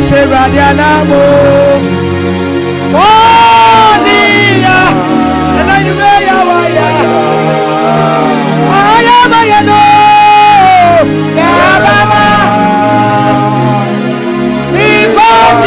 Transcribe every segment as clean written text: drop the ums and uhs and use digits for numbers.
Radianamo. Oh, dear. And I may have I am a no. Yabama. Before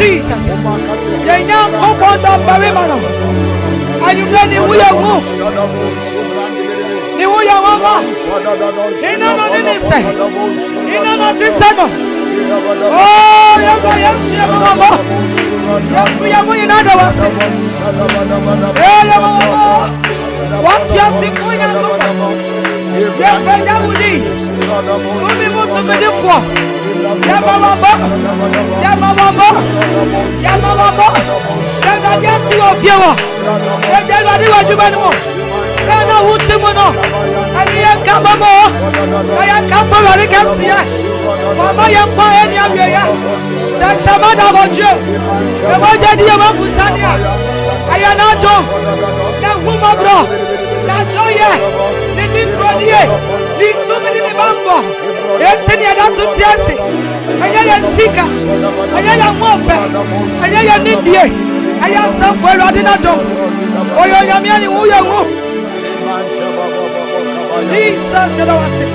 Jesus, the young open the Barimano, and you ready? We are who? The way you are, in another say, in another say, oh, yes, yes, we are going another one. What's your thing? Yeah, Benjamin, so we want to be the four. Yamama, yes, you of you. Jesus, you know what I say.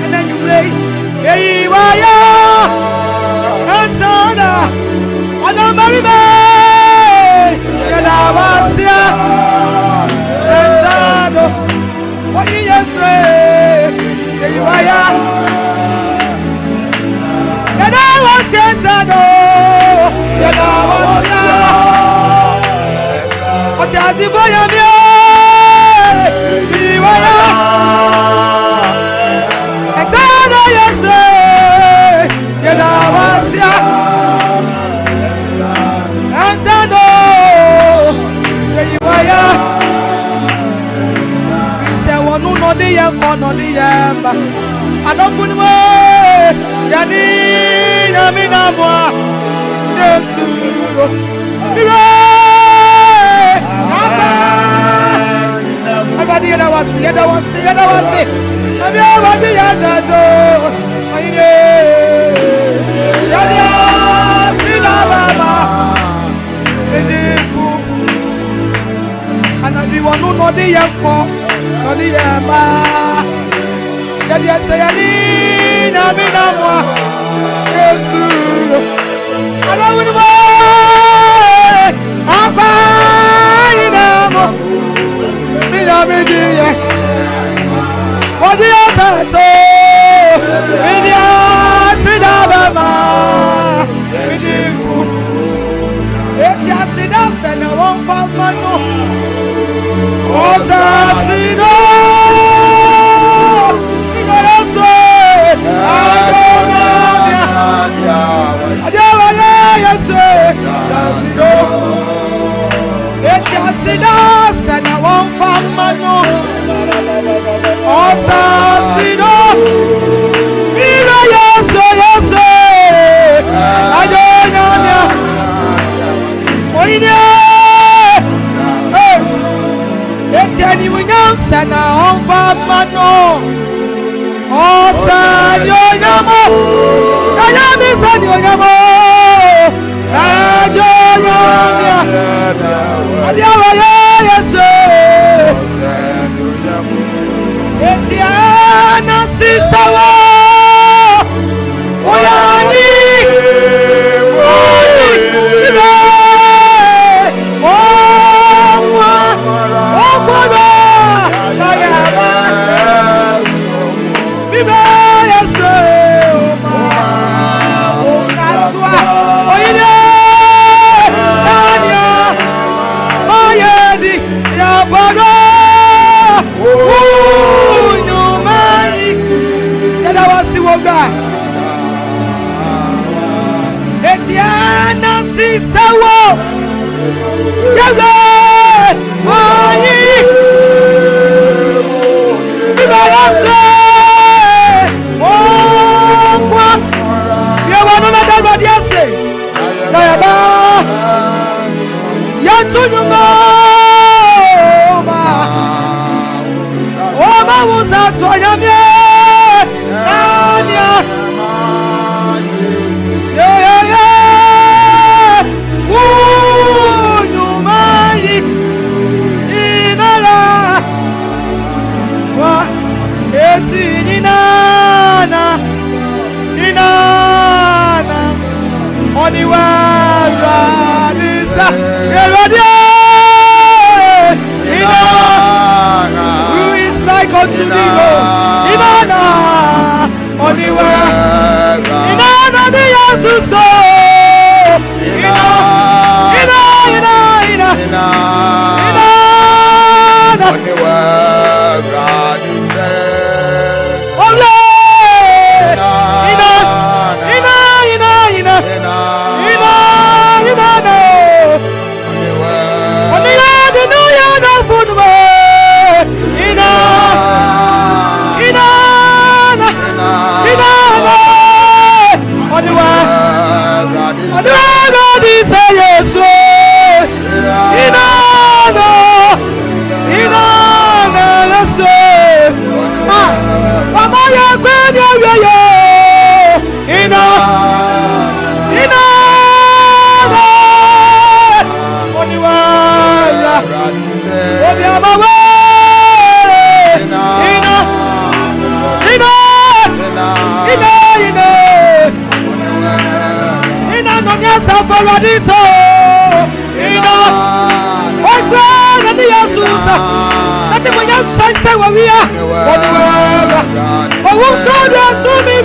And then you play, hey, why and I'm married, and I was here, and what do you say? who saw that to me,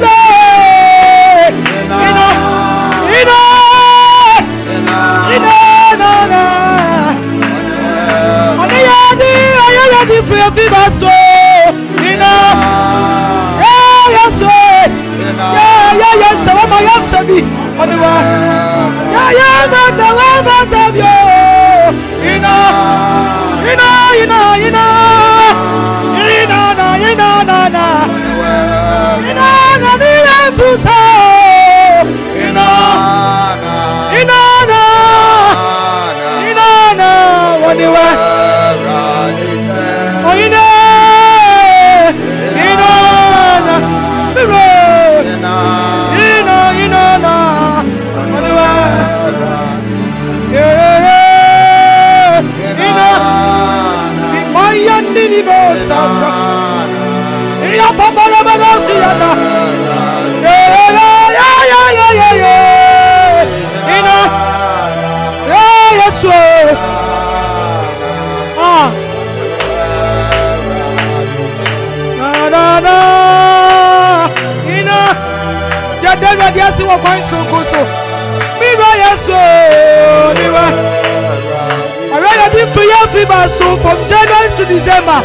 so from January to December,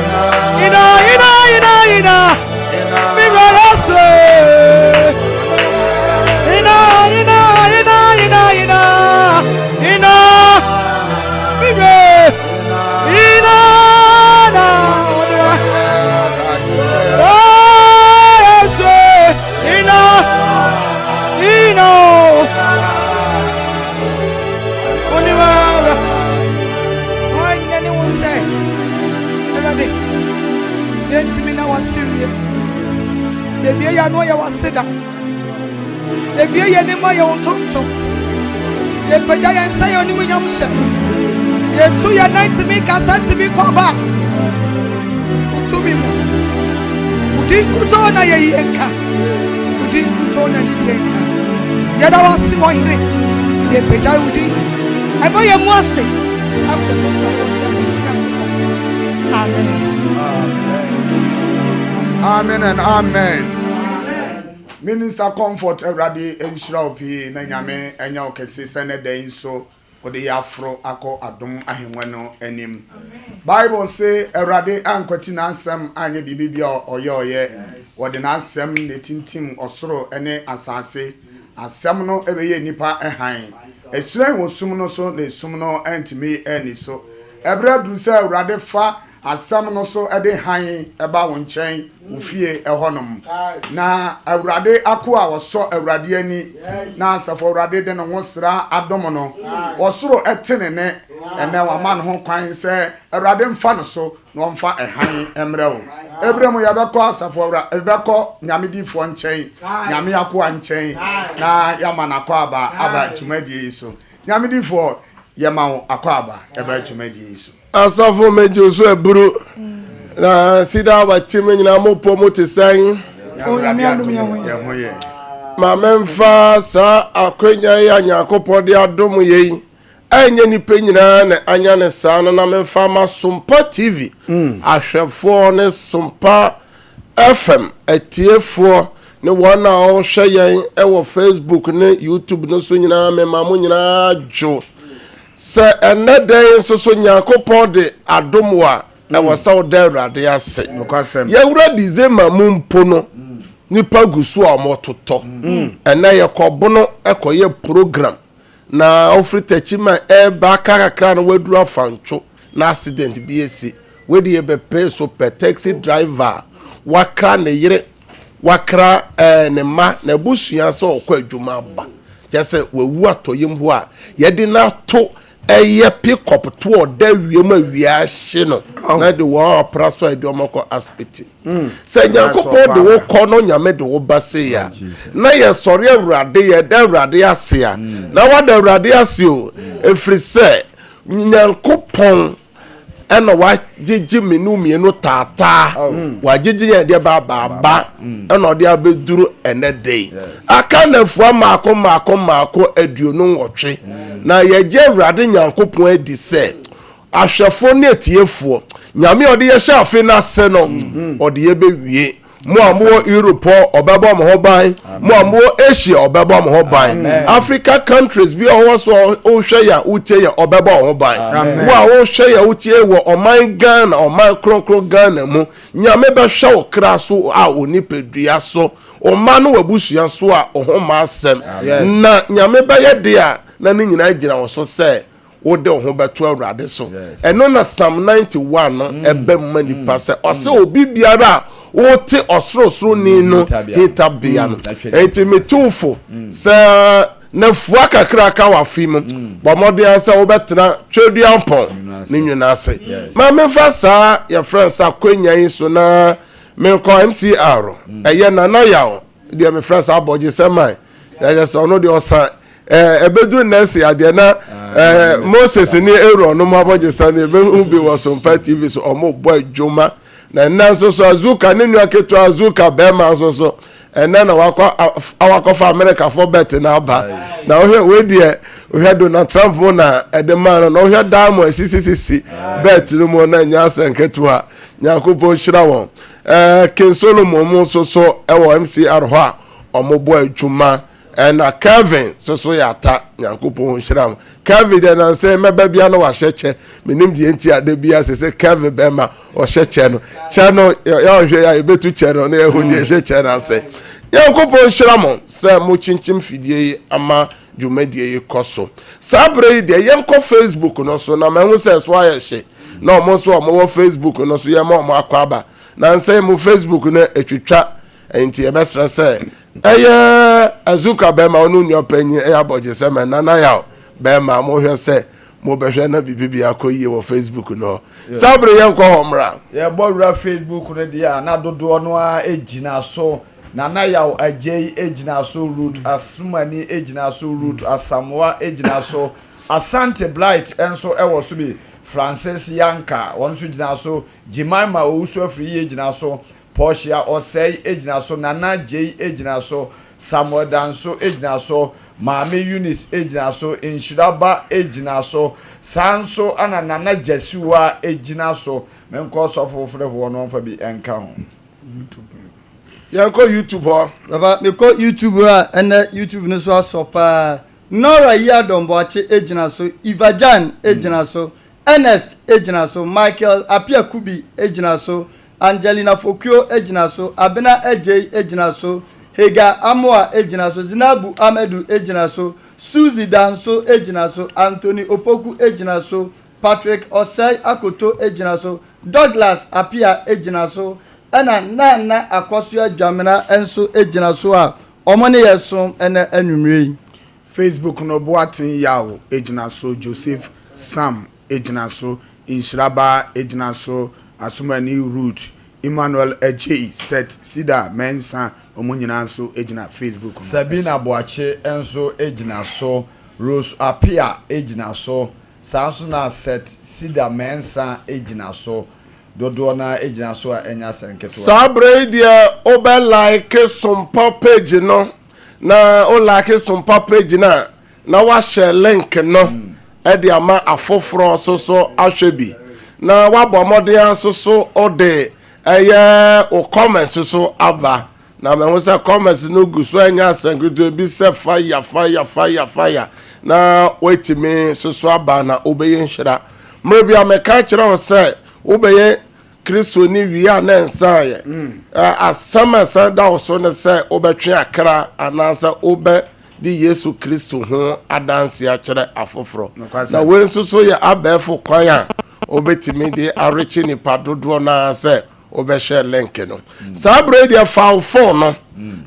I know you was Cedar. The beer and my own tonto. The Pajay and say on the Yamsha. The 2 year night to make us to be called back. To me, who didn't put on a yanka. Who didn't put on a yanka. Yet I was one day. The Pajay would be. I know you must say. I put us on. Amen. Amen and amen. Minister Comfort Everybody Enshropi Nanyame Enya Okese Senede so Ode Afro Ako Adom Ahimwano Enim. Bible say Everybody Ankwati Nansem Anye Bibibia Oyoye Wode Nansem Netintim Osoro Ene Asase Asem no Ebeye Nipa Ehan Esren wo sumno so ne sumno entimi eni so Ebra du say Everybody fa asam no so ede han eba wo nchen ufie ehonom na awrade akoa wo so awrade ani na asafo awrade de no wosra adom no osoro etene ne ene wa man ho kwan se awrade mfa no so no mfa ehan emrewo ebremu yabekọ asafo awra ebekọ nyamedifo nchen nyame akoa nchen na yama akọ aba tumaji so nyamedifo yema akọ aba eba tumaji so asafo mejo so eburu na Cedar ba chime nyina mopo motesan ma memfa sa akwenya ya nyakopɔ de adom yei anya ni penyina na anya ne sa na memfa ma Sompa TV ahwefo ne Sompa FM atiefo ne wana o hwɛ yɛn ɛwɔ Facebook ne YouTube no so nyina mema mo nyina jo se enede so nyakopɔ de adom wa na wasa da Awurade ase ye wura dizema mumpo no nipa gusu a mototo ena ye kobono ekoye program na ofritachima ba kakra na waduru afancho na accident bi esi wedi ye be so per taxi driver wakra ne yire wakra ne ma na busua so okwa adwuma ba yese wawu atoyem ho a ye de na to eye pick up to da wiem awia hye no na de wo praso e de omako aspect se nyankopɔ de wo kɔ no nyame de wo base ya na ye sɔre Awurade ye da Awurade ase a na wa da Awurade ase o efri se nyankopɔn ena wa gigi menu mienu tata wa gigi ye de ba ena ode abeduru enede aka na fua maako aduonu nwɔtwe na ye je Awurade nyankopɔn adi se ahwefo ne etiefo nyame ode ye hyafe na se no ode ye bewie mo amwo Europe obebo mo ho ban mo amwo Asia obebo mo ho ban Africa countries bi owo so o hwe ya utie ya obebo ho ban mo a wo hwe ya utie wo oman Ghana oman kronkron Ghana mu nyame be hwe wo kra so a oni pedua so o ma no wabusua so a ohoma asem na nyame ba ye de a na ni nyina gina wo so se wo de ho beto awrade so eno na Psalm 91 no ebe mani pase o se obi biara wo te osoro ni no hitabia no enti metufo se na fua kakra ka wa fim bo modern se wo betena twedua mpon ni nwina ase ma me fa sa ya friends akonyan so na me ko MCR eye na na yawo de me friends aboje seman ya se ono de osan ebedu nesi ade na Moses ni Aaron no maboje san ebe ubi wa Sompa TV so omo boy joma na nanso so azuka ne nua keto azuka be ma so ena na wakọ fa America for bet na aba na we die we Donald Trump mo na edema na we Diamond CCC bet no mo na nya senketo a Nyankopon hira won King Solomon mo so ewo MCR ho a omo boy juma na Kevin so ya ta Nyankopon hira won Kevin de na say meba bia na wa hyeche menim die enti ade bia se Kevin be ma o hyeche no chano ya hwe ya ebetu chano na ehu die hyeche na say Nyankopon hira mo say mo chinchim fidie ama dwumadie koso sabre de yenko Facebook no so na mahu say so ayehye na mo so mo Facebook no so ye mo akwaba na say mo Facebook na etwitwa enti ebesra say azuka be ma onu nyopanyi aboje se me na ya be ma mo hwe se mo behwe na bibibi akoyi wo Facebook no sabre yenko homra ye bowra Facebook no dia na dodo no a ejina so na ya ajei ejina so root asumani ejina so root asamwa ejina so Asante Blight enso ewo so bi Francis Yanka won so jina so Jemima Owusu afri ejina so Portia Osei ejina so Nana J ejina so Samuel Danso ejina so Mame Eunice ejina so Inshiraba ejina so Sanso ana Nana Jesuwa ejina so menko so fofore ho no fa bi enka ho yanko YouTube ho baba me ko YouTube a ene YouTube no so asopa Nora Yadomboache ejina so Ivajan ejina so Ernest ejina so Michael Apia Kubi ejina so Angelina Fokio ejina so Abena Ejei ejina so Hega Amoa ejina so Zinabu Amedu ejina so Suzy Danso ejina so Anthony Opoku ejina so Patrick Osei Akoto ejina so Douglas Apia ejina so ana na akwaso adwamena enso ejina so a omone yeso ena anwumre Facebook no boatin yawo ejina so Joseph Sam ejina so Inshiraba ejina so Asumani Root Emmanuel Ejei set Cedar Mensa omunyina so ejina Facebook no Sabina Boache enso ejina so Rose Apia ejina so Sanso na set Cedar Mensa ejina so dodo na ejina so enya senketo sabre dia obe like Sompa page no na o like Sompa page na wa share link no e dia ma afoforo so ahwebi na wa bo modern so ode eye o comments so aba na me say comments no gu so enya senketo bi se fire na wait me so aba na obeye nhira mrebi ameka kire o say obeye Kristo ni wi na nsaye asama da oso ne se obetwe akra anansa obe di Yesu Kristo ho adanse a kire afoforo na we nso ye abefo kwan a obetimi di arechi ni padodo na se obehye link no sabre dia fa phone no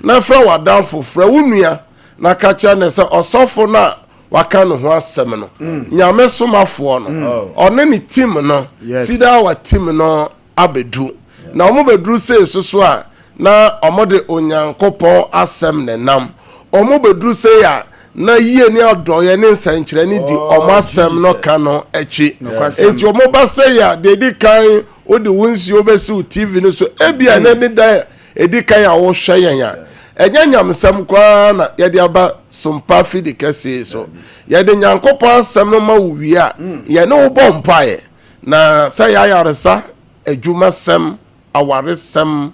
na fra wadan foforo wunua na kacha ne se osofo na waka no ho asem no nyame somafo no one ni team no Cedar wa team no abedu na omo bedru se so a na omo de onyankopon asem ne nam omo bedru se ya na yie ni odoye ne nsankyere ni di omo asem no ka no echi enti omo ba se ya de di kan odi wunsi obesi TV no so ebia na ni da edi kan ya wo hwe yan ya enya nyamsam kwa na ye de aba Sompa fidi kase so ye de nyankopon asem no ma wuwi a ye ne wo bompae na sa ya yaresa ejuma sem aware sem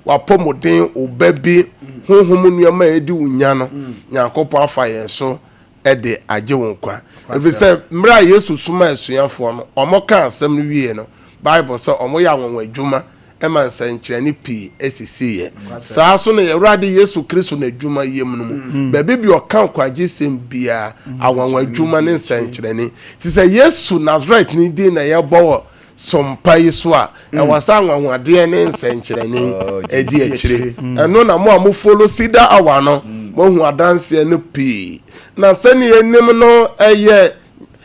wapomoden obabi honhom nneɛma edi wunya no nyankopɔn afa yɛn so de agye wɔn kwa ebisɛ mmra Yesu suma asuafo no ɔmo ka asɛm no wie no Bible sɛ ɔmo yɛ awon adwuma ɛma nsɛnkyerɛne pii esisi yɛ saa so no Awurade Yesu Kristo na adwuma yem no mu baabi bi ɔka kwagye sɛm bia awon adwuma ne nsɛnkyerɛne ti sɛ Yesu Nazareth ni din na yɛbɔ Sompa yi so a ɛwasa anwanwadeɛ ne nsɛnkyerɛne edi akyire ɛno na mo follow Cedar awa no mo hu adanse no pii na sɛne yɛnim no ɛyɛ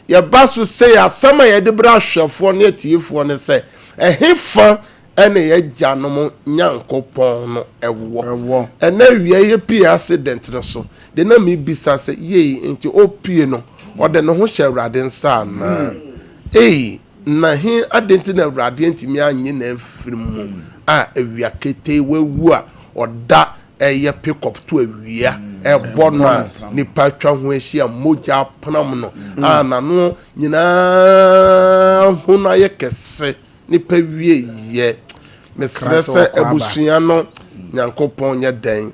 yɛba so sɛ asɛm a yɛde bra hwɛfoɔ ne atiefoɔ ne sɛ ɛhefa ɛne yɛgya no mo Nyankopɔn no ɛwɔ ɛna wie yɛ pii accident no so de na me bisa sɛ yei nti opie no ɔde ne ho hyɛ Awurade nsa na na he adenti na Awurade ntimi anye na afirimu a awia kete wawu a ɔda ɛyɛ pick up to awia ɛbɔ no a nipa twa ho ahyia mogya panam no a na no nyinaa ho na yɛ kɛse nipa wie yɛ mesrɛ sɛ abusua no Nyankopɔn nyɛ dan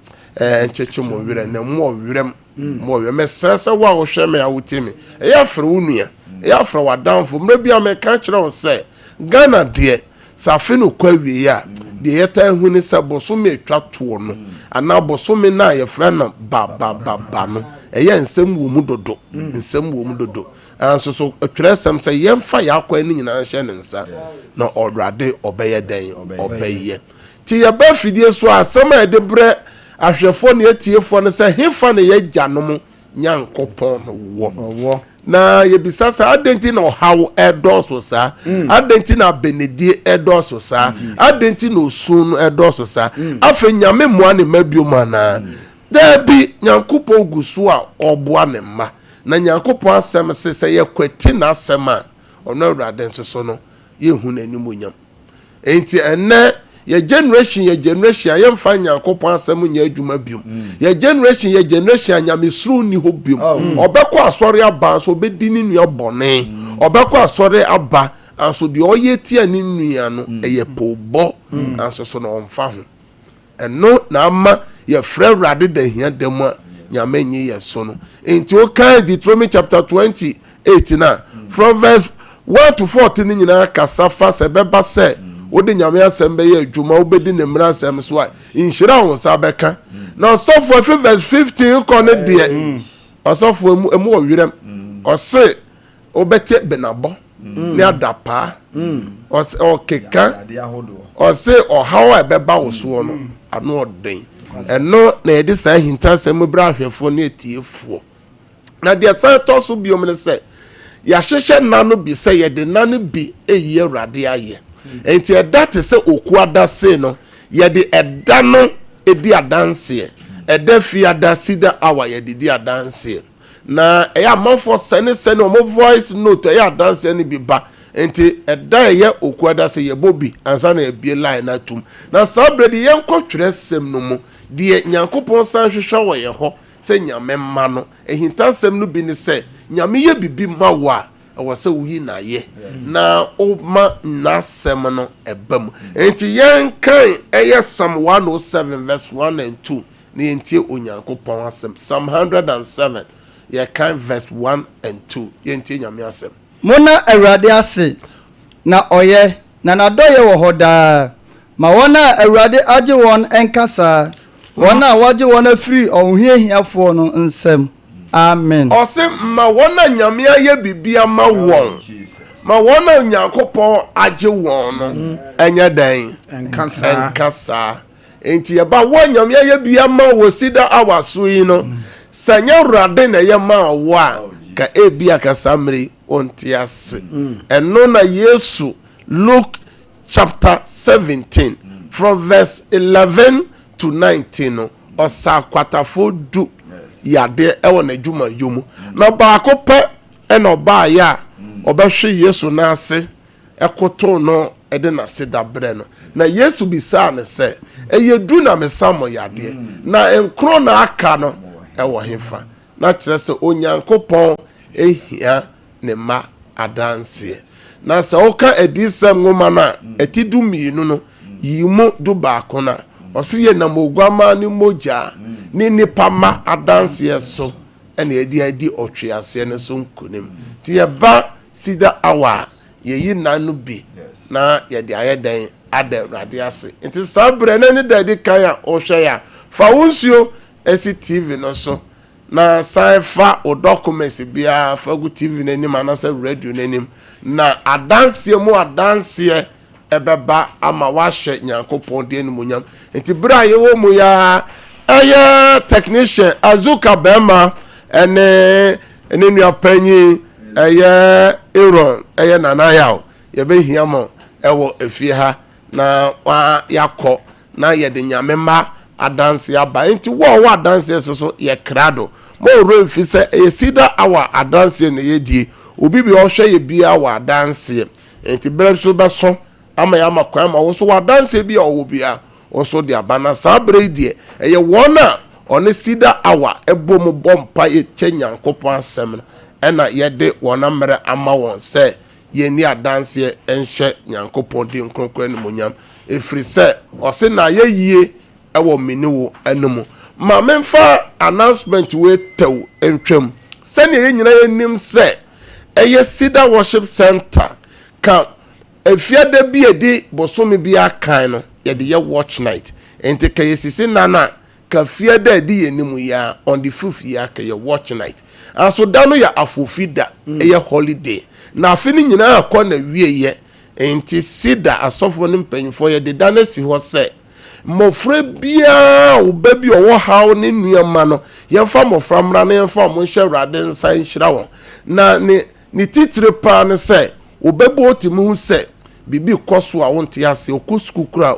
nkyekye mo werɛ na mo werɛm mesrɛ sɛ wo a wohwɛ me a wotimi ɛyɛ afrɛ wo nua ɛyɛ afrɛ wadanfo mmerɛ bi a meka kyerɛ wo sɛ Ghana deɛ safe no kwa wie a deɛ yɛta hu ne sɛ bosome atwa toɔ no anaa bosome na yɛfrɛ no ba no ɛyɛ nsɛm wɔ mu dodo anso so atwerɛ sɛm sɛ yɛmfa yɛakwa ne nyinaa hyɛ ne nsa na Awurade ɔbɛyɛ dɛn ɔbɛyɛ ti yɛba fidie so asɛm a yɛde brɛ ahwɛfoɔ ne atiefoɔ no sɛ hefa ne yɛgya no mu Nyankopɔn no wɔ na yebisa sa adenti na ɔhaw ɛdɔso saa adenti na benedie ɛdɔso saa adenti na osun ɛdɔso saa afa nyame moa ne mabiom ana da bi Nyankopɔn gusu a ɔboa ne mma na Nyankopɔn asɛm sɛ yɛkwati na asɛm a ɔno Awurade nso so no yehu n'anim onyam enti ɛnɛ ye generation yɛmfa Nyankopɔn asɛm nya adwuma biom ye generation nyame suru ni ho biom ɔbɛkɔ asɔre aba so obedi ne nua bɔne ɔbɛkɔ asɔre aba anso de ɔyɛ tia ne nua no ɛyɛ pobɔ anso so no ɔmfa ho ɛno na ama yɛ frɛ Awurade da hia dɛm a nyame nyi yɛ so no enti o kan Deuteronomy chapter 28 na from verse 1 to 14 ni nyina kasa fa sɛ bɛba sɛ wode nyame asɛm bɛyɛ adwuma wobɛdi ne mmara asɛm so a nhyira wo nsa bɛka na ɔsɔfoɔ fi verse 15 kɔ ne deɛ ɔsɔfoɔ emu wɔ werɛm ɔse wobɛte benabɔ ne adapaa ɔse ɔkeka ɔse ɔhaw a ɛbɛba wo soɔ no ano ɔden ɛno na yɛde saa ahintasɛm brɛ ahwɛfoɔ ne atiefoɔ na deɛ san tɔ so biom ne sɛ yɛahyehyɛ nna no bi sɛ yɛde nna no bi ɛyi Awurade ayɛ enti ɛda te sɛ okuada se no yɛde ɛda no edi adanseɛ ɛda fi ada Cedar hour yɛde di adanseɛ na ɛyɛ amanfoɔ sɛne ɔmo voice note ɛyɛ adanseɛ ne bi ba enti ɛda ɛyɛ okuada se yɛbɔ bi ansa na ebie line na tum na saa brɛ de yɛnkɔ twerɛ sɛm no mu deɛ Nyankopɔn san hwehwɛ wɔ yɛ hɔ sɛ nyame mma no ehintasɛm no bi ne sɛ nyame yɛ bibi ma wo a ɛwɔ sɛ wuyi na yɛ na ɔma n'asɛm no ɛba mu enti yɛnkan ɛyɛ Psalm 107 verse 1 and 2 ne yɛntie Onyankopɔn asɛm Psalm 107 yɛkan verse 1 and 2 yɛntie nyame asɛm mona Awurade ase na ɔyɛ na n'adɔyɛ wɔ hɔ daa ma wɔn a Awurade agye wɔn ɛnkasa wɔn a wɔgye wɔn afiri ɔhohiahiafoɔ no nsɛm amen ɔse ma wɔn a nyame ayɛ bibia ma wɔn ma wɔn a Nyankopɔn agye wɔn no ɛnyɛ dan ɛnkasa enti yɛba wɔn nyame ayɛ bibia ma wɔ Cedar hour so yi no sɛ nyɛ Awurade na ɛyɛ ma wɔ a ka ebi akasa mmere onte ase ɛno na Yesu Luke chapter 17 from verse 11 to 19 no ɔsa kwatafo du yade ɛwɔ n'adwuma yomu na baako pɛ ɛna ɔbaayɛ a ɔbɛhwe Yesu n'ase ɛkoto no ɛde n'ase dabrɛ no na Yesu bisaa ne sɛ ɛyɛ du na mesa mo yadeɛ na nkoro na aka no ɛwɔ hefa na kyerɛ sɛ Onyankopɔn ehia ne ma adanseɛ na sɛ woka adisɛm nwoma no a ɛti du mmienu no yimu do baako na ɔse yɛ nam ogwama ne mogya ne nipa ma adanseɛ so ɛna yɛde adi ɔtwe aseɛ ne so nkonim nti yɛba Cedar Hour yɛyi nanu bi na yɛde ayɛ dan ada Awurade ase nti saa berɛ na ne da di kan a ɔhwɛ ya fa wonsuo esi TV no so na san fa o documents bia fa gu TV n'anim anasa radio n'anim na adanseɛ mu adanseɛ ebeba ama wahye Nyankopɔn de enumunyam nti bra yewo mu ya eye technician Azuka Bema ene nua panyi eye Aaron eye Nanayaw yebehia mo ewo efie ha na wa yakɔ na yɛde nyamema adanse aba nti wo adanse so ye krado mo ro fi sɛ eye Cedar Hour adanse na yedie obi bi ɔhwɛ ye bia wa adanse nti bere so beso ama ya makwa ma wo so wadanse bia owo bia wo so de abana sabre die eye wona one Cedar Hour ebom bompa ye che Nyankopɔn asɛm na yɛde wona mere ama won sɛ ye ni adanse enhye Nyankopɔn de nkronkron ne monyam efiri sɛ ɔse na ye yie ewo miniwo anumu ma memfa announcement we tew entwam sɛ ne ye nyina ye nim sɛ eye Cedar Worship Center ka efiade bi edi bosomi bi akan no ye de ye watch night enti ka yesisi nana ka fiade edi yenimu ya on the 5th year ka ye watch night aso da no ya afofida ye holiday na afini nyina akọ na wieye enti Cedar asofo ne mpanyfo ye de da na si ho se mofre bia obabi owo haw ne nuama no ye fa mofra mra na ye fa mo hye Awurade nsa nhira won na ni titire pa ne se obebo otimu se bibi koso a wonte ase okusku kura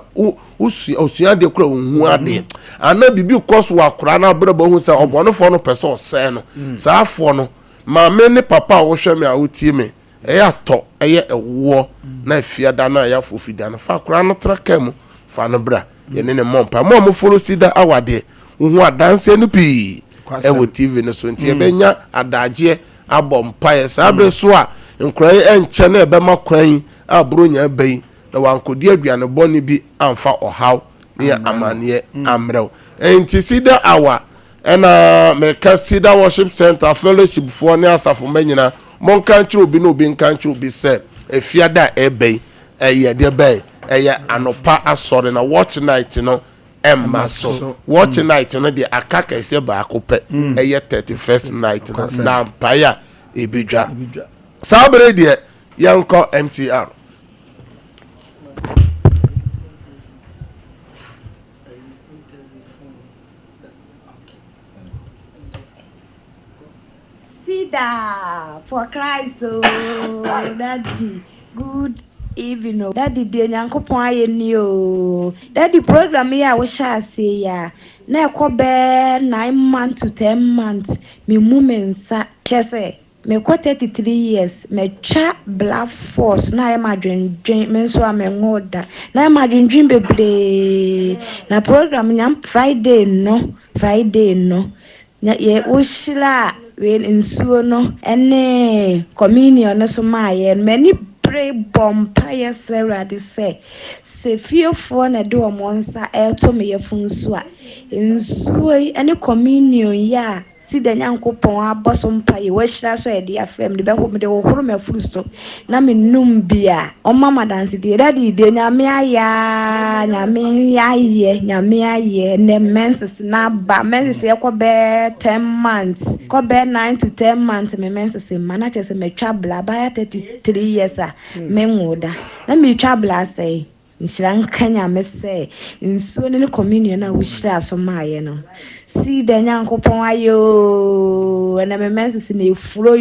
osua de kura onhu ade ana bibi koso akura na brabo hu se obonofo no pese ose no saafo no ma me ne papa wo hwe me a wotie me eya to eye ewo na afiada na ya fofida na fa kura no traka mu fa no bra ye ne mompa mo follow Cedar Hour de hu adanse no pi ewo TV no so ntie benya adaje abompa ye sabre so a nkrai enche na ebe makwan abronya bai na wankodi aduane boni bi amfa ohaw ne amane amrew enti Cedar Hour ena meka Cedar Worship Center fellowship for ne asafo manyina monka nchiro bi no bi nka nchiro bi se efiada ebe eye de bai eye anopa asore na watch night no emma so watch night no de akaka ese ba akopɛ eye 31st night na mpaya ebidwa sabre de yanko MCR Cedar for Christ, oh, Daddy, good evening, Daddy, dear Nyankopɔn ayeni o. Daddy program here we shall say ya. Na ekobe 9 months to 10 months. Me mumensa chese. Me ko 33 years. Me twa black force. Na e madwen me so amengoda. Na e madwen bebre. Na program nyam Friday no. Na ye ushila. When nsuo no ene communion no so maaye many pray bompire Sarah say fearful na do omonsa eto me yefunso a nsuo ene communion ya Cedar Nyankopɔn aboso mpaye wo hyira so e de afrem de beho me de wo horo mafuru so na me num bia o mama dance de daddy de nyame aya ne menses na ba menses e ko be 10 months ko be 9 to 10 months me menses mana chese me twabla ba 33 years a me ngoda na me twabla say nhyira nkanya me say nsuo ne communion na wo hyira so maaye no Cedar Nyankopɔn ayo na me menses na efuro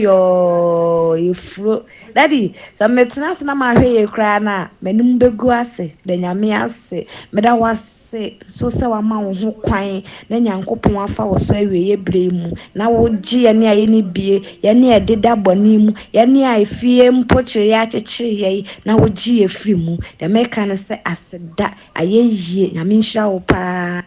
daddy sa metena se na ma hwe ye kra na menum begu ase de nyame ase meda wase so se wa ma wo ho kwan na Nyankopɔn afa wo so awie ye bremu na wo gi ye ne aye ni bie ye ne ededa boni mu ye ne afie mpochire ya chechire ye na wo gi ye firi mu de meka ne se aseda aye yie nyame nhyira wo pa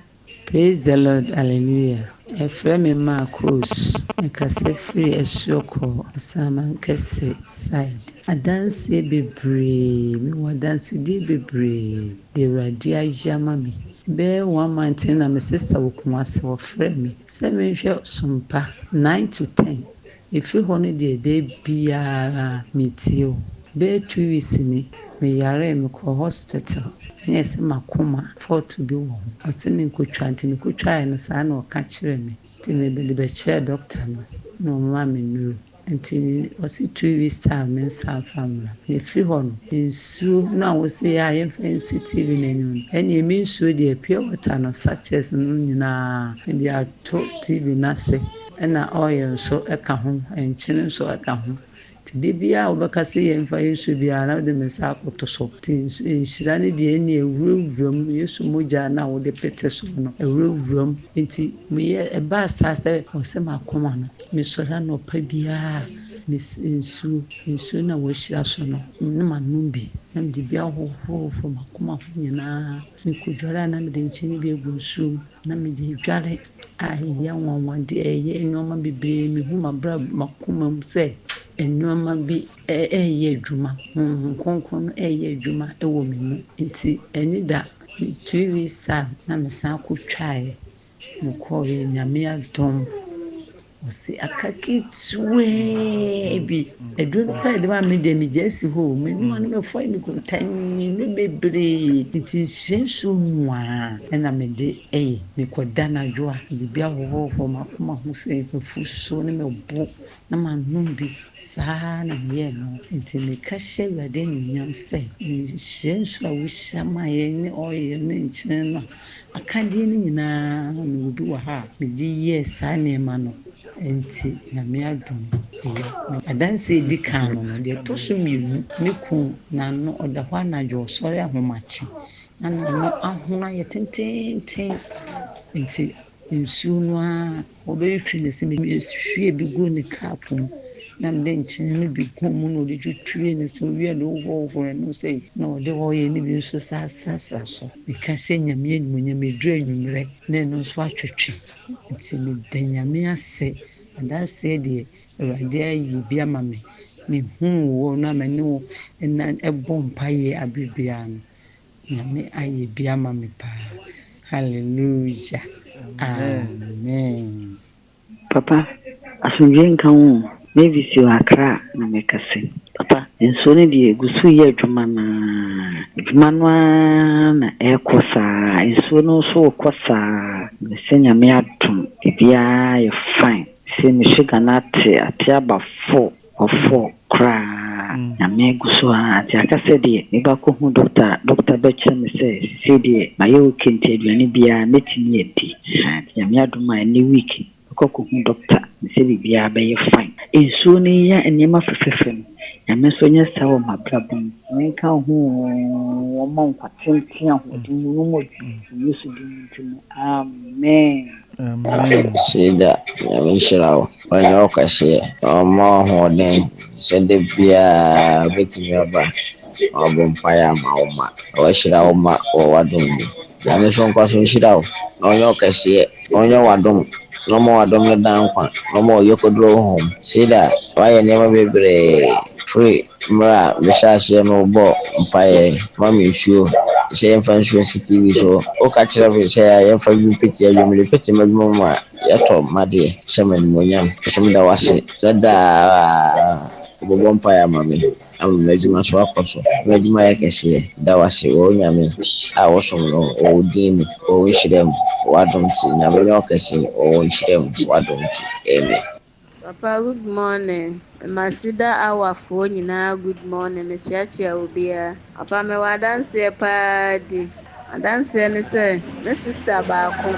Praise the Lord, hallelujah. Efrɛ me Marcos, mekasa firi Esioko, Asaman Kese side. Adanseɛ bebree, mewɔ adansedie bebree. De Awurade ayɛ ama me. Bɛyɛ 1 month na me sister wɔ Kumase wɔfrɛ me sɛ menhwɛ Sompa 9 to 10. Ɛfiri hɔ no deɛ da biara metie o. Bɛyɛ 2 weeks ni, meyaree mekɔ hospital. Na yɛsɛ makoma fault bi wɔ ho. Ɔsɛ menkɔtwa nti mekɔtwaeɛ no saa na ɔka kyerɛɛ me. Nti mede bɛkyerɛɛ doctor no na ɔmaa me nnuro. Nti ɔsɛ 2 weeks time me nsa amfa mmra. Na ɛfiri hɔ no, nsuo no a wɔsɛ yɛ a yɛmfa nsi TV n'anim no, ɛnneɛ me nsuo deɛ pure water no sachets no nyinaa mede ato TV n'ase ɛna oil nso ɛka ho, nkyene nso ɛka ho. Nti da biara wobɛka sɛ yɛmfa Yesu biara na wode me nsa akoto so. Nti nhyira no deɛ ɛne awurawuram Yesu mogya no a wode pete so no awurawuram. Nti meyɛ ɛbaa saa sɛ ɔsɛ makoma no mesɔre anɔpa biara nsuo na wɔahyira so no ne manom bi na mede bi ahohoro makoma ho nyinaa. Mekɔdware a na mede nkyene bi agu nsuo mu na mede dware a ɛyɛ anwanwadeɛ ɛyɛ nneɛma bebree mehu makoma mu sɛ nneɛma bi ɛyɛ adwuma. Nkronkron no ɛyɛ adwuma ɛwɔ me mu. Nti ɛne da 2 weeks time na mesan kɔtwaeɛ. Mekɔɔɛ Nyame adom. Ɔse aka ketewaa bi. Aduro no pɛɛ de ma me deɛ megya asi hɔ. Menoma no mɛfɔe me kontan no bebree. Nti nhyɛ nsuo mu a ɛna mede ɛyɛ. Mekɔda n'adwo a mede bi ahohoro makoma ho sɛ mafusuo ne mebo na manom bi saa na meyɛ no. Nti meka hyɛ Awurade anuonyam sɛ nhyɛ nsuo a wohyɛ ma yɛn ne oil ne nkyene no akadeɛ no nyinaa mewɔ bi wɔ ha a mede yɛɛ saa nneɛma no. Nti Nyame adom ɛyɛ. Adanseɛ ɛdi kan no deɛ ɛtɔ so mmienu me kun n'ano ɔda hɔ anadwo ɔsɔre ahomakye na n'ano ahono ayɛ tententen. Nti nsuo no a wɔbɛtwi ne sɛ mehwie bi gu ne cup mu na mede nkyene no bi gu mu na ɔde twitwie ne sɛ owie de wohohoro no sɛ na ɔde ɔyɛ ne bi nso sasasa so. Meka hyɛ Nyame animuonyam ɛduru anwummerɛ na ɛno nso atwetwe. Nti meda Nyame ase. Adanseɛ deɛ Awurade ayi bi ama me. Mehu wɔ na m'ani wɔ ɛbɔ mpaeɛ abere biara no. Nyame ayɛ bi ama me paa. Hallelujah. Amen. Papa, asomdwe nka wo. Maybe si Accra na mekase. Papa, nso ne de gusu yɛ adwuma na ɛkɔsa. Nso no so kɔsa. Sɛ Nyame atom. Bibia yɛ fine. Sɛ me sugar na ate aba 4 kra. Nyame gusu a ate aka sɛ de me ba ko hu doctor bɛkyerɛ me sɛ de ma yɛ okente aduane bia netimi edi. Nyame adom a ne week kɔkɔ hu doctor sɛ bibia bɛyɛ fine. Nsuo no yɛ nneɛma fɛfɛfɛ no. Nyame so nyɛ saa wɔ mabrabɔ. Menka ho wɔma nkwatenten ahoɔden mu no Yesu din. Amen. Cedar, Nyame nhyira wo. Ɔnyɛ wo kɛseɛ. Ɔma ahoɔden sɛ da biara wobɛtumi aba. Ɔbɔ mpaeɛ ama wo ma. Ɔhyira wo ma wɔ w'adom mu. Nyame nso nkɔ so nhyira wo. Ɔnyɛ wo kɛseɛ. Ɔnyɛ w'adom. Ɔma w'adom no da nkwa. Ɔma ɔyɛ koduro hom. Cedar, wayɛ nneɛma bebree. Free mmerɛ a mehyɛ aseɛ no wobɔ mpaeɛ ma me nsuo. Sɛ yɛmfa nsuo nsi TV so. Woka kyerɛ me sɛ yɛmfa bi peti adwumire peti m'adwuma mu a yɛtɔ madeɛ hyɛ me animuonyam. So meda wase. Sɛ daa wobɔbɔ mpaeɛ ama me. Ama m'adwuma so akɔ so. M'adwuma yɛ kɛseɛ. Da wase wɔ Nyame a wosom no wɔ din mu wɔ nhyira mu w'adom nti. Nyame nyɛ wo kɛseɛ wɔ nhyira mu w'adom nti. Amen. Papa, good morning. My Cedar hour for good morning. Miss Yachi Obia. Papa, me wa dance party. I dance and say, my sister Bako.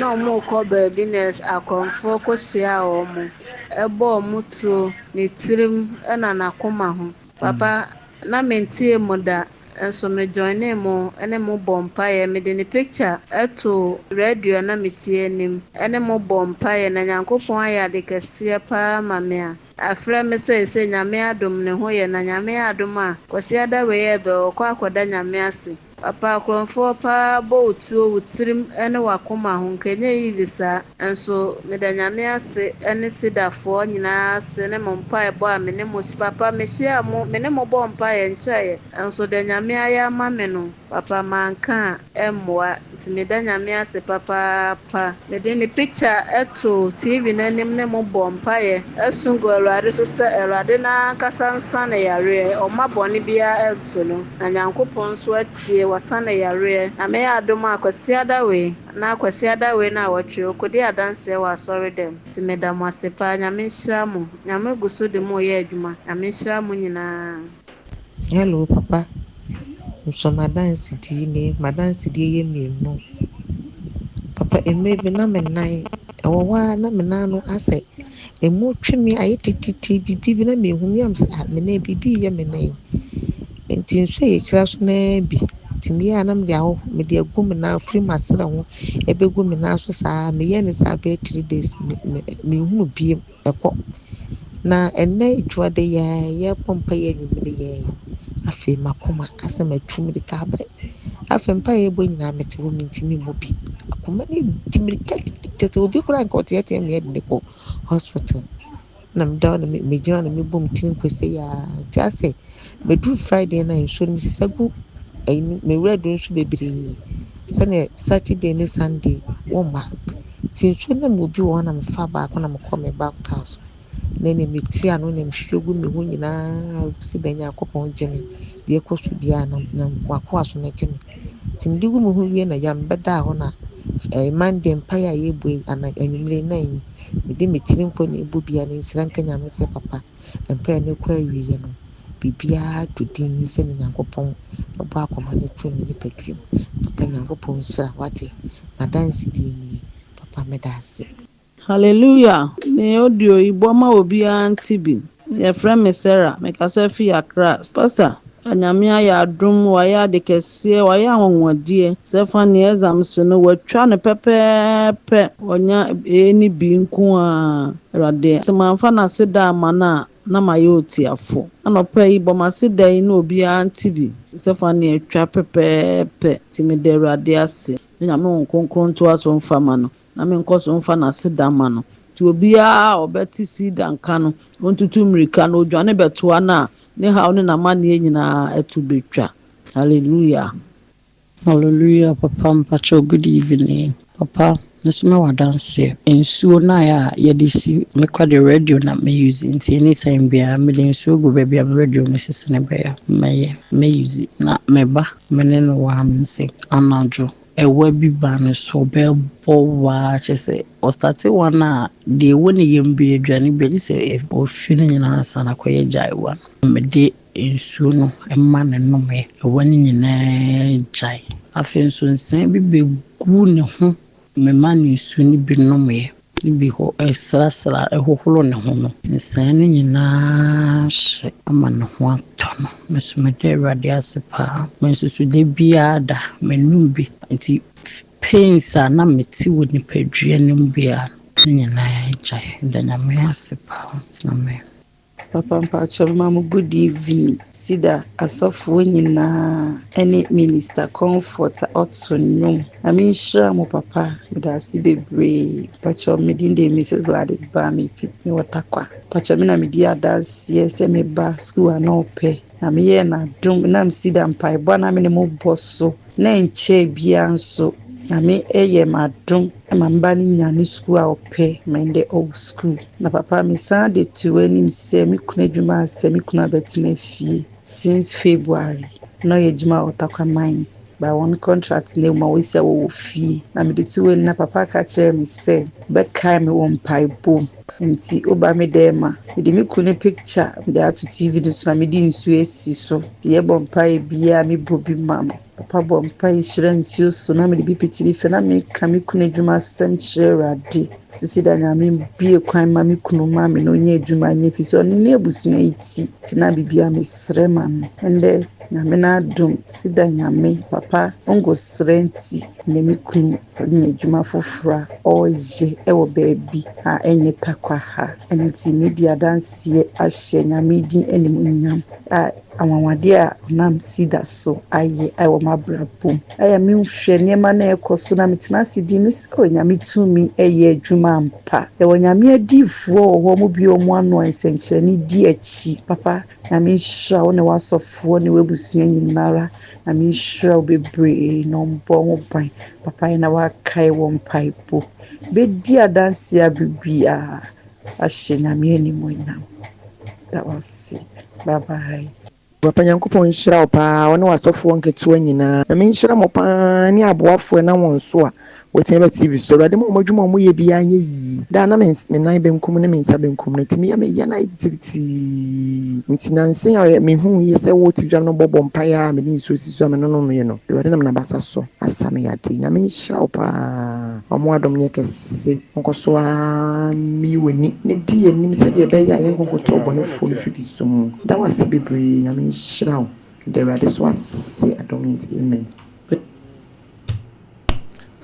No more cover business. I come focus here or more. A ball mutro, ni trim and an akoma. Papa, na mentie moda. And so me join mo ene mo bompaye me de ne picture eto radio na metie nim ene mo bompaye na Nyankopon aya de kese pa ma me a afra me say Nyame adom ne ho ye na Nyame adom a kwasi ada we ye be okọ akoda Nyame ase papa akorɔmfoɔ paa bɔ otuo wo tirim ne wakoma ho nkɛnyɛ easy saa nso meda nyame ase ne Cedarfoɔ nyinaa ase ne mo mpaebɔ a me ne mo papa mehyia mo me ne mo bɔ mpaeɛ nkyɛeɛ nso da nyame ayɛ ama me no papa manka a mmoa nti meda nyame ase papaapa mede ne picture ɛto TV n'anim ne mo bɔ mpaeɛ ɛso gu Awurade so sɛ Awurade n'ankasa nsa ne yareɛ ɔma bɔne biara ɛnto no na Nyankopɔn nso atie wasa ne yareɛ na meyɛ adom a Kwasi Adawe na Kwasi Adawe na wɔtwe okodi adanseɛ wɔ asɔre dɛm nti meda mo ase paa nyame nhyira mo nyame gu so de mo yɛ adwuma nyame nhyira mo nyinaa. Hello papa so madansi die ye mmienu papa emebi na mennan ewowa na mennan no ase emu twemi aye tititi bibi na mehu mi am se mennan bibi ye mennan enti nso ye kira so na bi timi ya na me aho me de agu me na free masra ho ebegu me na so saa me ye ne saa be 3 days me hu bi ekọ na enne idwade ye pompa ye nwumire ye afi makoma asem atwum de kabre afi mpa ye bo nyina mete wo mintimi mo bi akoma ni dimiri tete obi kura nkote yete me de ko hospital na me daw na me jira na me bom tin kwese ya ti ase me do Friday na nso mi sisagu me redo nso bebre sene Saturday ni Sunday wo ma tin so na mo bi wo na me fa ba ko na me call me back house na ne meti ano na mhwegu me ho nyina si da Nyankopɔn gye de ekoso bia na wakɔ aso na gye me tim digu me ho wie na yam beda ho na Monday mpa ya yebu ana anwumire na yi me de metiri mpo na ebu bia na nsira nka Nyame se papa mpa ya ne kwa wie no bibia to din se ne Nyankopɔn obo akoma ne twa me ne padwem papa Nyankopɔn sira wate na dance di mi papa medase. Hallelujah. Me audio iboma obi antibi. Ye friend me Sarah, me kasa fi Accra. Pastor, anyame ya adom wa ya de kese wa ya nwonwodie. Stephanie exam so no watwa ne pepepe. Onya eni bi nko a. Rade. Semanfa na Cedar mana na mayoti afo. Anopa iboma Cedar ina obi antibi. Stephanie atwa pepepe. Timi de rade ase. Nyame won konkron to aso mfa ma no. Na me nkoso mfa na Cedar ma no ti obia obeti Cedar nka no ontutu mrika no odwane beto na ne hawo ne na mane nyina etu betwa. Hallelujah. Hallelujah papa mpacho good evening papa nesuma wadanse ensuo na ya yedisi me kwa the radio na me use nti anytime bia me den ensuo go bia radio me sese ne bia me use na meba me ne no wa amse anajo ewa bi ba no so be bowa chese o start one na de woni yembe aduane be se o fini nyina sana koye jaiwa me de ensuo no emma ne no me ewa ni nyina jai afen so nsen bi be gu ne ho me man ensuo ni bi no me bi ho esrasra ehoholo ne ho no nsen ni nyina hye ama ne ho atono me so me de awurade asepa me so de bia da menum bi nti pains na meti wo ni padua nim bia nyina jai da na me asepa amen. Papa mpacho mama good evening Cedar asofo nyina any minister comfort otunum ami sure mo papa da si bebre pacho me din de Mrs Gladys ba me fit me watakwa pacho me na me dia dance se me ba school anope na me ye na dum na me Cedar mpai bo na me ne mo boso na enche bia nso na me eye madum ma mba ni nyane school a ope mende old school na papa me san de tuani se me kuna dwuma se me kuna betina fie since February no ye dwuma otakwa mines by one contract le ma we se wo fie na me de tuani na papa ka kire me se be kai me won pai bom nti oba me dema de me kuna picture de atu TV de so na me di nsu esi so ye bom pai bia me bobi mam papa bom pai hire nsu so na me de bi pitiri fe na me ka me kuna dwuma sem kire rade sisi da nyame bie kwan ma me kunu ma me no nye dwuma nye fi so ne abusua iti tina bibia me srema no ende nyame na dum sida nyame papa ongo srenti ne me kunu nye dwuma fofora oye ewo baabi a enye takwa ha enti media dansie ahye nyame din animunyam a anwanwade a nam Cedar so aye ɛwɔ m'abrabom ɛyɛ me nhwɛ nneɛma na ɛkɔ so na metena ase di me sɛ onyame tumi ɛyɛ adwuma mpa ɛwɔ nyame adiifoɔ wɔ hɔ mu bi ɔmo ano nsɛnkyerɛnne di akyi papa na me nhyira wo ne w'asɔfoɔ ne w'abusua nyinara na me nhyira wo bebree na ɔmbɔ ho ban papa yɛ na wakae wɔ mpaebɔ bɛdi adanse a bibia ahyɛ nyame animuonyam da wase bye bye. Papa Nyankopɔn nhyira wo paa wo ne wasɔfoɔ nketewa nyinaa na menhyira mo paa ne aboafoɔ na wɔn so a wɔtɛn ba TV so Awurade mo adwuma mo yɛ bia nyɛ yi da na me nan benkum ne me nsa benkum ne timi ya me ya na tititi nti na nsen a me hu yɛ sɛ wo tidwa no bɔbɔ mpaya me ni so siso me no no me no Awurade na me na basa so asa me yade nyame nhyira wo paa ɔmo adom ne kɛse nkoso a mi wani ne di anim sɛ de bɛyɛ ayɛ nkokoto bɔ ne fo ne fidi so mu da wase bebree nyame nhyira wo de Awurade so ase adom nti amen.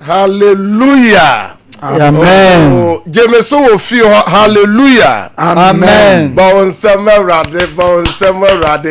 Hallelujah. Amen. Oh, Jemeso wo fi hallelujah. Amen. Bon sema rade.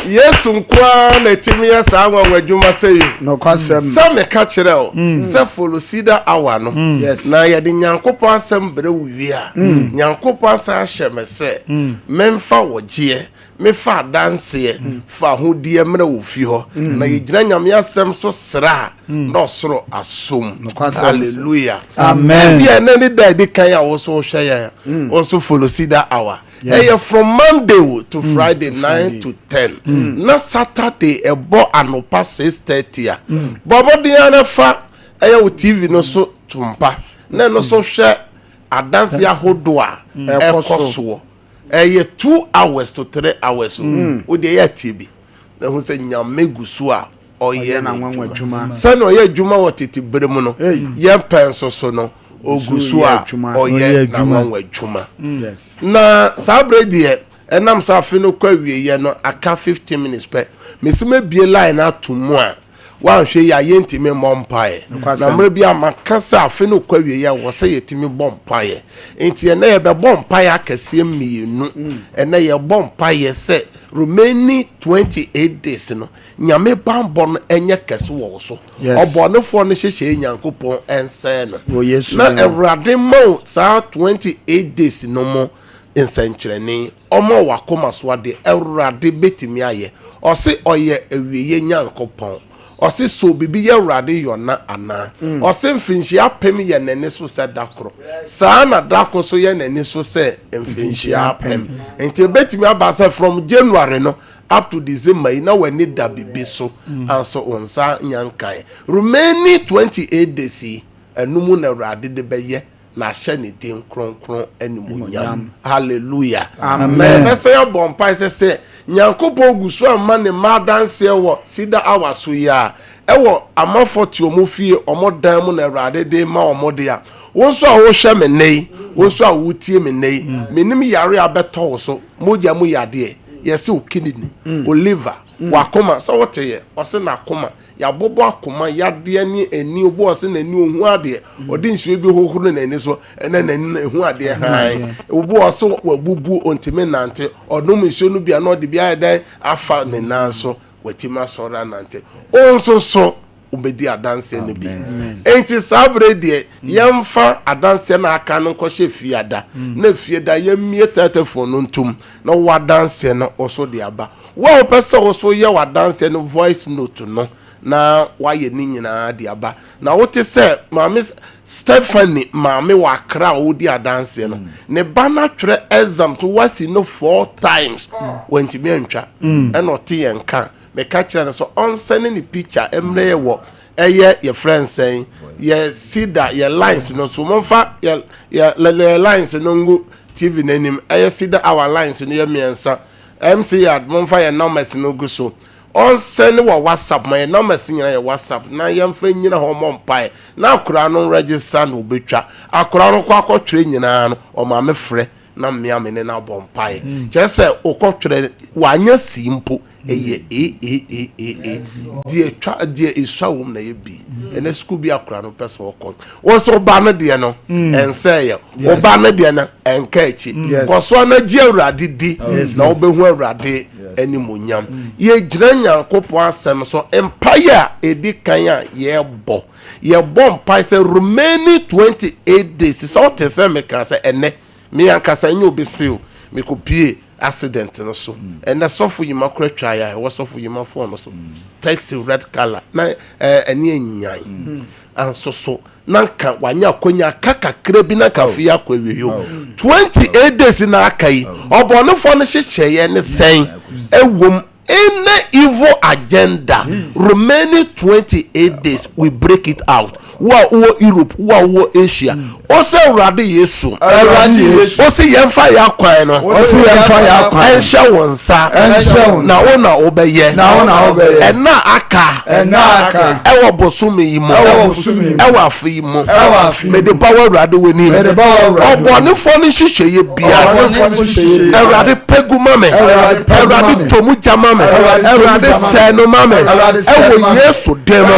Yesu nkwa na timi ya sa anwa wadwuma sei. No kwasem. Sa me ka kire o. Se follow Cedar hour no. Yes. Na ye de Nyankopon asem bre wi a. Nyankopon asa ahye me se. Memfa wogie. Me fa danse fa hodie mra wo fi ho na yegyina nyame asem so sra na osoro asom hallelujah amen bia na ni da di kan ya wo so hwe ya also follow Cedar hour from Monday to Friday 9 to 10 na Saturday ebo anopa 6:30 a bobo dia na fa wo TV no so tumpa na no so hwe adanse ahodo a ekoso 2 hours to 3 hours o de ya tibi na hu se nyame gusu a oye na nwanwa djuma se no ye djuma wo tete beremu no ye penso so no ogusu a oye na nwanwa djuma yes na sabre de enam sa afi no kwa wie ye no aka 15 minutes pe mesime bie line atomu a wan hwe ya yentimi mompae na mre bia makasa afi no kwa wie ya wo se yetimi bompae enti ene ye be bompae akase mienu ene ye bompae se remaining 28 days no nyame bambo no enye kase wo so obonefo no hyehye Nyankopon ense no na Awurade mo sa 28 days no mo ensankyerene omo wakoma so ade Awurade betimi aye o se oye awieye Nyankopon Osi so bibi ye Awurade yona ana osi mfinshi apem ye nene so se dakro saa na dakro so ye nene so se mfinshi apem enti betimi abasa from January no up to December na wani da bibi so anso onsa nyankan remaining 28 days enumu na Awurade de beye na hye ne din kronkron animunyam hallelujah amen bese ya bompa se Nyankopon gusu amma ne madanse wo Cedar hour so ya ewo amafoti omofie omodan mu na Awurade de ma omode a wonso a wo hye me nei wonso a wo tie me nei menim yare abeto so moja mu yade yesi okidini oliver wakoma so wote ye ose na akoma ya bobo akoma yade ni eni obo ose na ni ohu ade odi nsuo bi hohoro na eni so ena na ni ehu ade han obo ose wabubu ontime nante odum nsuo no bia na ode bia ede afa ne nan so watima sora nante onso so ubedi adanse no bi enti sabre de yemfa adanse na aka no kɔhye fiada na fiada yemie tetefo no ntum na wadanse no oso de aba wo pese oso ye wadanse no voice note no na waye ni nyina de aba na wote se maame Stephanie maame wakra wo di adanse no ne bana twere exam to wasi no 4 times wenti mi antwa eno te yenka me catch na so on sending the picture emre ye wo eye your friend saying ye Cedar your lines no so monfa ye lines no ngu TV nanim eye Cedar our lines no ye miensa MC yard monfa ye numbers no gu so on send wo WhatsApp my numbers nyina ye WhatsApp na ye mfa nyina ho mompai na akura no register no betwa akura no kwa akotwere nyina no o ma me frɛ na mmea mene na bompai chese okotwere wanya simpo eye die twa die isawum na ye bi ene school bi akura no pese okot wonso ba no de no enseye oba no de no enka echi koso na gi Awurade di na obehu Awurade animonyam ye gyina nyankopo asɛm so empire edi kan a ye bɔ mpai sɛ remaining 28 days sɛ wote sɛ meka sɛ ɛnɛ me ankasa nyɛ obɛseo mekɔpie accident no so ɛnɛ sɔfo yima kora twa ya ɛwɔ sɔfo yima fo no so taxi red color na ɛne anyan anso so nanka wanya konya kakakra bi na kafe akɔ awie 28 days na akai ɔbɔnefo no hyehyɛɛ ne sɛn ɛwom any evil agenda remaining 28 days we break it out wo Europe wo Asia o se urade Yesu o se yemfa ya kwan no o se yemfa ya kwan enhye wonsa na ona obeye ena aka ewo bosume yimo ewo afi yimo me de power urade weni obone fo ni hyehyeye bia urade peguma me urade tomu jama me urade seno mame ewo Yesu demo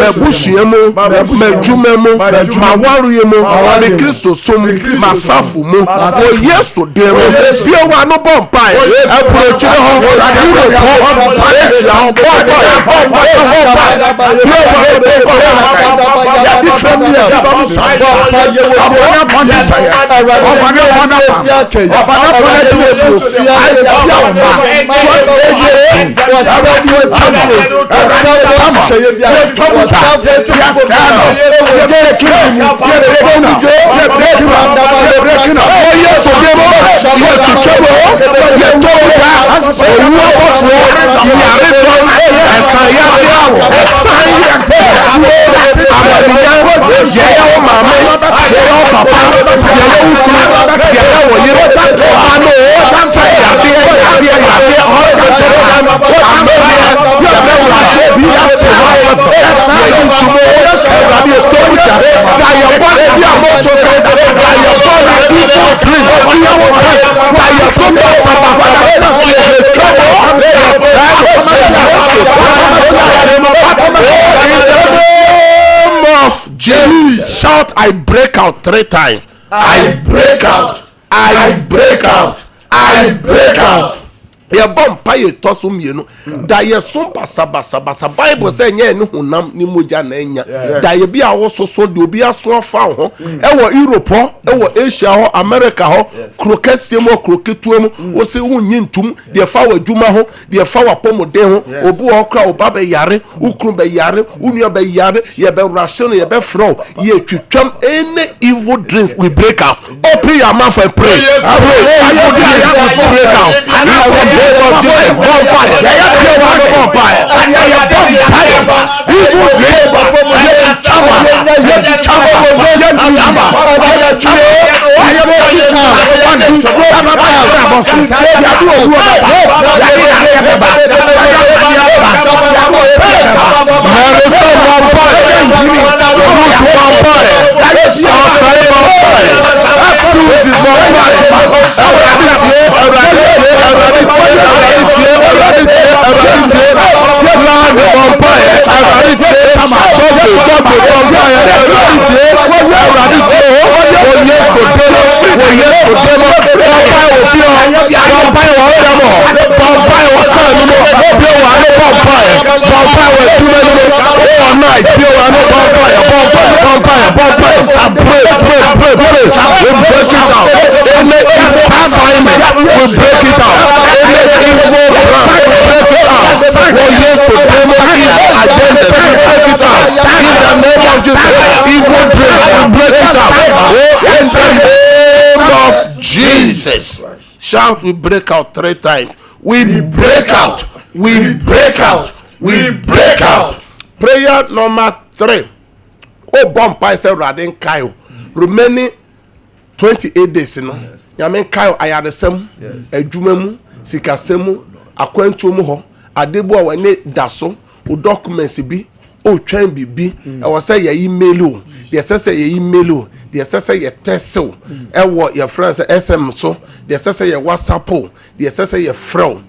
bebusuemu mejumemu mawaruyemu me Kristo som masafu mu o Yesu demo bia wa no bompai approach ho Shout, I break out 3 times. I break out. I break out. I break out. Ya bompa ye toso mienu da ye sompa sabasa Bible say nya ene honam ni moja na enya da ye bia wo soso de obi aso afa ho e wo Europe ho e wo Asia ho America ho krokesiem ho kroketuem wo se wonyi ntum de fa wa dwuma ho de fa wa pomode ho obu ho kra oba be yare ukru be yare unua be yare ye be ration ye be fro ye twitwam any evil dreams we break out. Open your mouth and pray. Break out. Jesus. Shout, we break out 3 times. We break out. We break out. We break out. Prayer number 3. Oh, bompa is a radin kayo. Remaining 28 days, you know. Yamen kayo ayadesem, ejumemu, sikasemu, akwentumu ho, adebo awene daso, o documents bi, o train bibi, e was say ye email you. The assessor ye email you. The assessor ye text so. E wo your friends SM so. The assessor ye WhatsApp. The assessor ye fro.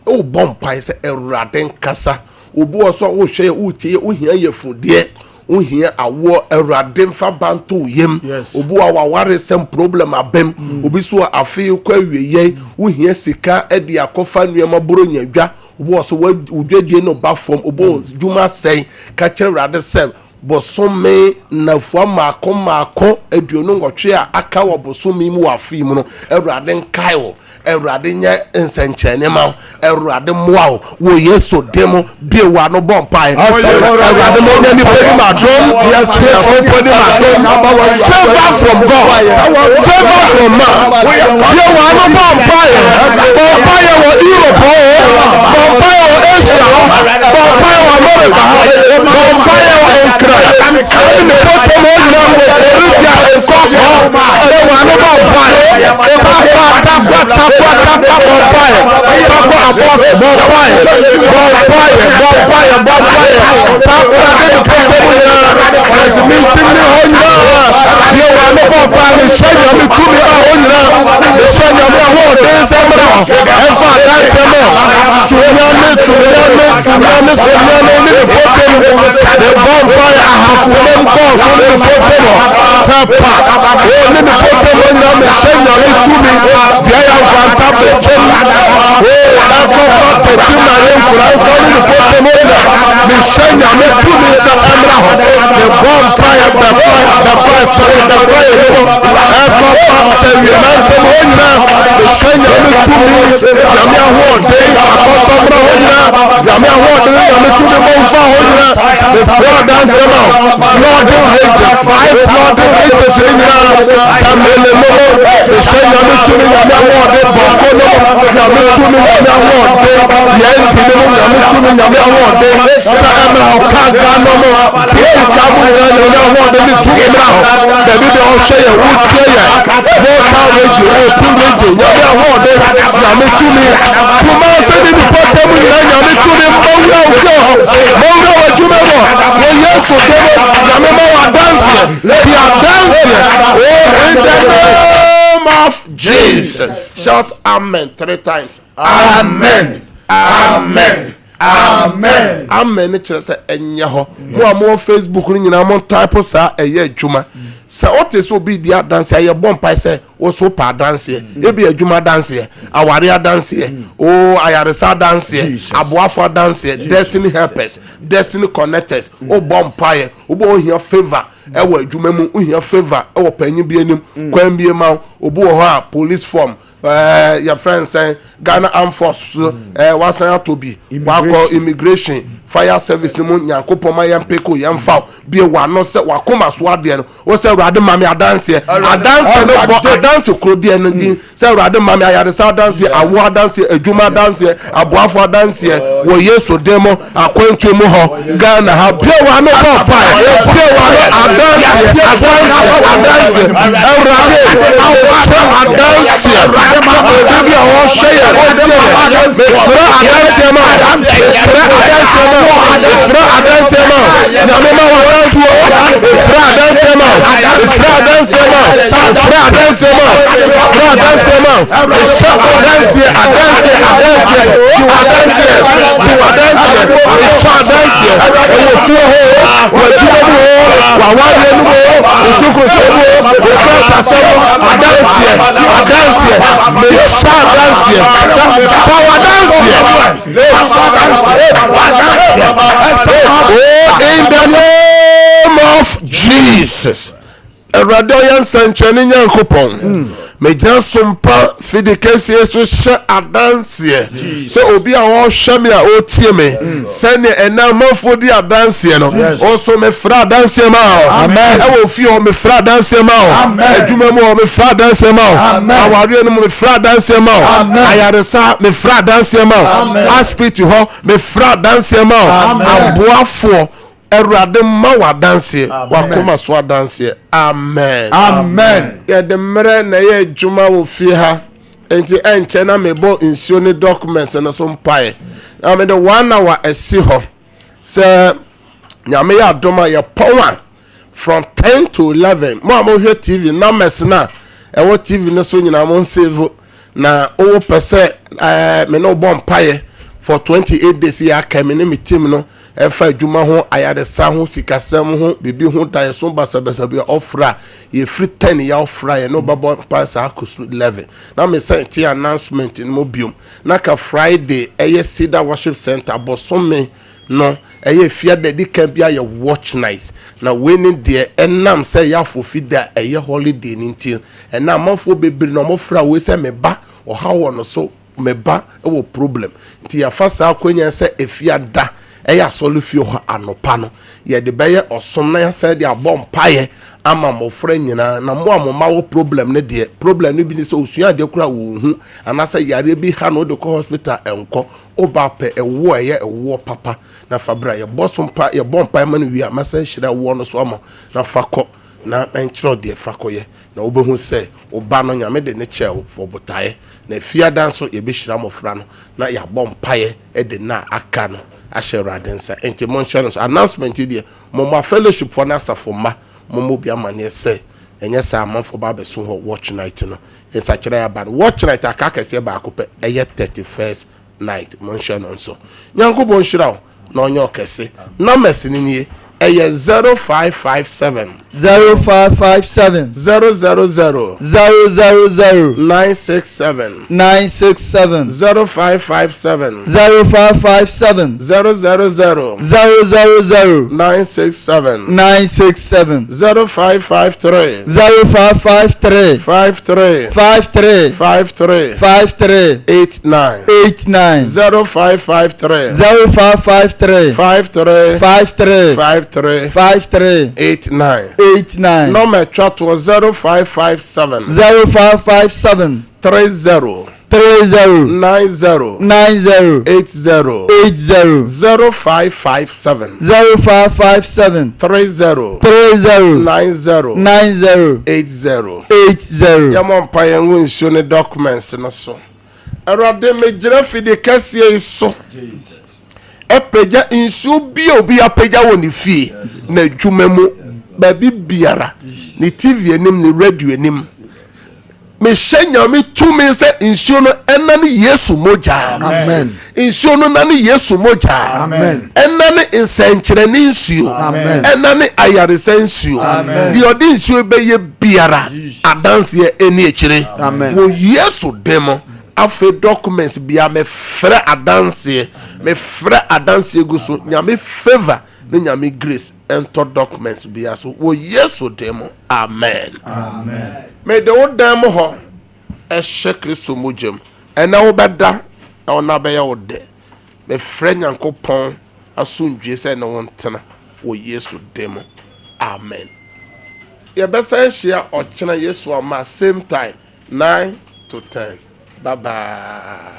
O bompa is a radin kasa. Obu so o hwe o tie o hia ye fu de uhia awo awurade mfa banto yem obu awaware sem problem abem obi so afi kwa wieye uhia sika e de akofa nuema boro nyadwa obu so wodwadie no ba fom obu djuma sei ka kire awurade sem bosome na fua maako aduonu ngotwe a aka wo bosome mu afi mu no awurade nkai wo awurade nya nsenchene ma awurade moa wo yeso demo bi wa no bompai awurade mo nya ni pedi ma dom yes pedi ma dom favor from God favor from man bi wa no bompai wo Europe bompai wo Asia bompai wo America bompai wo Ukraine ni poto mo nya wo Serbia ekoko wa no bompai Jesus. Shout amen 3 times. Amen. Amen. Amen. Amen. It is enye ho. Mo am Facebook ni nyina mo type sa eye adwuma. Sa ote so bi dia dance aye bompai se wo so pa dance e bi adwuma dance e aware dance e o ayaresa dance e aboafo dance e destiny helpers destiny connectors o bompai o bo hia favor e wo adwuma mu o hia favor e wo panyin bi anim kwan bi ma obo ho a police form your friends say Ghana Armed Forces wasan to be wako immigration fire service mu nyankopon ma yempeko yemfa bi wa no se wakoma so ade no wo se urade mame adanse no bo adanse krodi en din se urade mame ayaresa adanse awo adanse adwuma adanse aboafo adanse wo yeso demo akwantu mu ho Ghana ha bi wa no bo fire bi wa no adanse urade adanse bi awon share in the name of Jesus. Erade oyan sanchani nyankopon. Mejan sompa fidikesi eso sha adanse. So obi a wo hwe me a o tie me. Sene enamafo di adanse no. Also me fra adanse ma o. Amen. E wo fi o me fra adanse ma o. Adwuma mu o me fra adanse ma o. Aware no me fra adanse ma o. Ayaresa me fra adanse ma o. Hospital ho me fra adanse ma o. Aboafo Erade ma wa dance wakoma so dance amen amen ya de mre na ye adwuma wo fie ha enti enche na mebo insio ne documents na so mpae na me de 1 hour esi ho se nyame ya doma ye power from 10 to 11 mo hwe TV na mesna e wo TV ne so nyina mo save na o pese me no bo mpae for 28 days ya ka me ne me team no ɛfa adwuma ho ayaresa ho sikasɛm ho bibi ho daeso basabasa bi ofra ye free 10 ya ofra ye no babo pass akosu 11 na me send ti announcement in mobium na ka Friday Cedar worship center bosome no fia dedika bia ye watch night na winning there enam say ya fofida holiday nintil na amafo bebre no mofra we say me ba o hawo no so me ba e problem nti ya fasa akwanya say efia da asolufio ho anopa no ye de beye osom na ya say de abom paye ama mofra nyina na mo amoma wo problem ne de problem no bi ni so osua de kura wo hu anasa yare bi ha no de ko hospital enko oba pe ewo ewo papa na fabra ye bosompa ye bompa ma no wi amasa hira wo no so ama na fakọ na enchiro de fakọ ye na obehu se oba no nyame de ne chew for botaye na fia danso ye be hira mofra no na ya bompa ye de na aka no ashera densa enti monshano announcement de mo fellowship for na safoma mo bi amane se enye sa amanfo ba beso ho watch night no esa kire ya ban watch night aka kese ba akopɛ 31st night monshano nso nyanko bon shiraw na onye okese numbers ni nie 0557 0557 000 967 967 0557 0557 000 967 967 0553 0553 53 53 53 53 89 89 0553 0553 53 53 53 53 89 89 number chat was 0557 0557 30 30 90 90 80 80 0557 0557 30 30 90 90 80 80 yamon payen won show ne documents no so erade me gira fide kase so epeja insu bi obi apeja woni fie na adwumemu babi biara ni TV enim ni radio enim me shenya me tumi se insu no enani Yesu moja Amen. insu no nani Yesu moja Amen. enani insenkyere ni insu Amen. enani ayaresa insu di odi insu be ye biara adanse ye eni ekire wo Yesu demo afe documents bia me frɛ adanse guso nyame favor ne nyame grace ento documents bia so wo Yesu demo amen me de wo demo ho ehye Kristo mojem ena wo beda na ona be ya wo de me frɛ Nyankopɔn asundwe sɛ ne wo ntena wo Yesu demo amen ye besa share ochena Yesu ama same time 9 to 10. Bye bye.